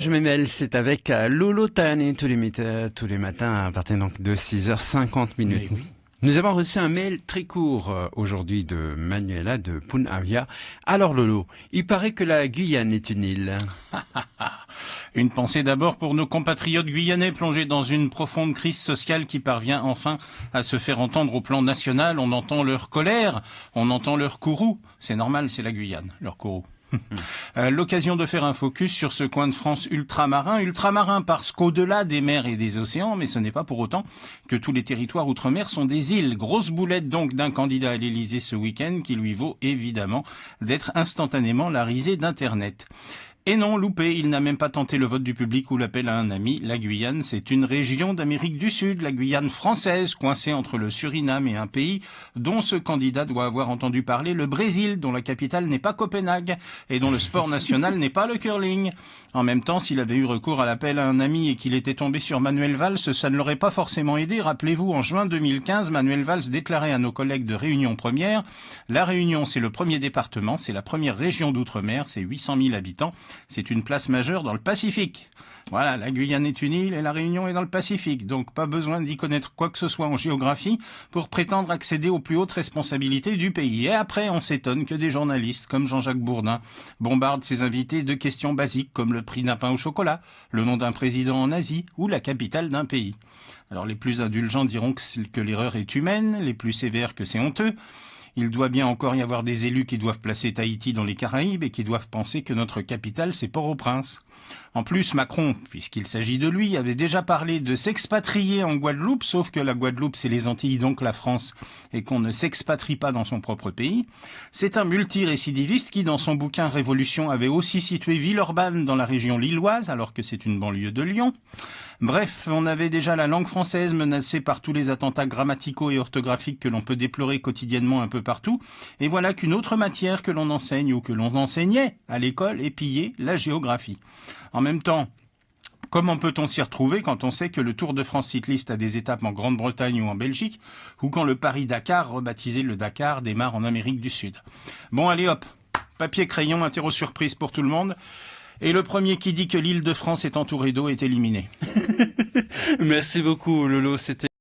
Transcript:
Radio Mémel, c'est avec Lolo Tane tous les matins à partir donc de 6h50. Oui. Nous avons reçu un mail très court aujourd'hui de Manuela de Punavia. Alors Lolo, il paraît que la Guyane est une île. Une pensée d'abord pour nos compatriotes guyanais plongés dans une profonde crise sociale qui parvient enfin à se faire entendre au plan national. On entend leur colère, on entend leur courroux. C'est normal, c'est la Guyane, leur courroux. L'occasion de faire un focus sur ce coin de France ultramarin parce qu'au-delà des mers et des océans, mais ce n'est pas pour autant que tous les territoires outre-mer sont des îles. Grosse boulette donc d'un candidat à l'Élysée ce week-end qui lui vaut évidemment d'être instantanément la risée d'Internet. Et non, loupé, il n'a même pas tenté le vote du public ou l'appel à un ami. La Guyane, c'est une région d'Amérique du Sud, la Guyane française, coincée entre le Suriname et un pays dont ce candidat doit avoir entendu parler, le Brésil, dont la capitale n'est pas Copenhague et dont le sport national n'est pas le curling. En même temps, s'il avait eu recours à l'appel à un ami et qu'il était tombé sur Manuel Valls, ça ne l'aurait pas forcément aidé. Rappelez-vous, en juin 2015, Manuel Valls déclarait à nos collègues de Réunion Première, la Réunion, c'est le premier département, c'est la première région d'outre-mer, c'est 800 000 habitants. C'est une place majeure dans le Pacifique. Voilà, la Guyane est une île et la Réunion est dans le Pacifique. Donc pas besoin d'y connaître quoi que ce soit en géographie pour prétendre accéder aux plus hautes responsabilités du pays. Et après, on s'étonne que des journalistes comme Jean-Jacques Bourdin bombardent ses invités de questions basiques comme le prix d'un pain au chocolat, le nom d'un président en Asie ou la capitale d'un pays. Alors les plus indulgents diront que l'erreur est humaine, les plus sévères que c'est honteux. Il doit bien encore y avoir des élus qui doivent placer Tahiti dans les Caraïbes et qui doivent penser que notre capitale, c'est Port-au-Prince. En plus, Macron, puisqu'il s'agit de lui, avait déjà parlé de s'expatrier en Guadeloupe, sauf que la Guadeloupe, c'est les Antilles, donc la France, et qu'on ne s'expatrie pas dans son propre pays. C'est un multirécidiviste qui, dans son bouquin Révolution, avait aussi situé Villeurbanne dans la région lilloise, alors que c'est une banlieue de Lyon. Bref, on avait déjà la langue française menacée par tous les attentats grammaticaux et orthographiques que l'on peut déplorer quotidiennement un peu partout. Et voilà qu'une autre matière que l'on enseigne ou que l'on enseignait à l'école est pillée, la géographie. En même temps, comment peut-on s'y retrouver quand on sait que le Tour de France cycliste a des étapes en Grande-Bretagne ou en Belgique, ou quand le Paris-Dakar, rebaptisé le Dakar, démarre en Amérique du Sud? Bon, allez hop, papier-crayon, interro surprise pour tout le monde. Et le premier qui dit que l'Île-de-France est entourée d'eau est éliminé. Merci beaucoup Lolo, c'était